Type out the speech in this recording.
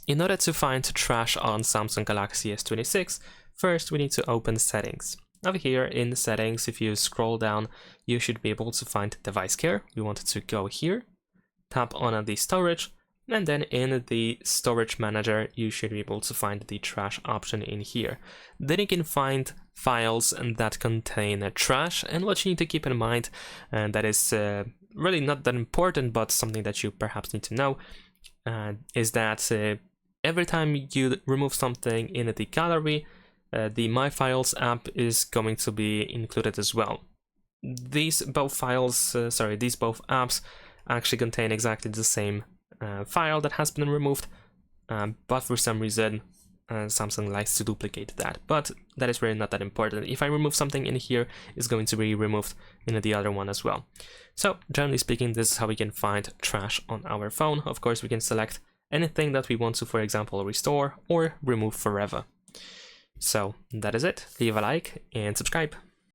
In order to find trash on Samsung Galaxy S26, first we need to open settings. Over here in the settings, if you scroll down, you should be able to find device care. We want to go here, tap on the storage, and then in the storage manager, you should be able to find the trash option in here. Then you can find files that contain trash, and what you need to keep in mind, and that is really not that important, but something that you perhaps need to know, is that every time you remove something in the gallery, the My Files app is going to be included as well. These both apps actually contain exactly the same file that has been removed, but for some reason Samsung likes to duplicate that, but that is really not that important. If I remove something in here, it's going to be removed in the other one as well. So generally speaking, this is how we can find trash on our phone. Of course, we can select anything that we want to, for example, restore or remove forever. So that is it. Leave a like and subscribe.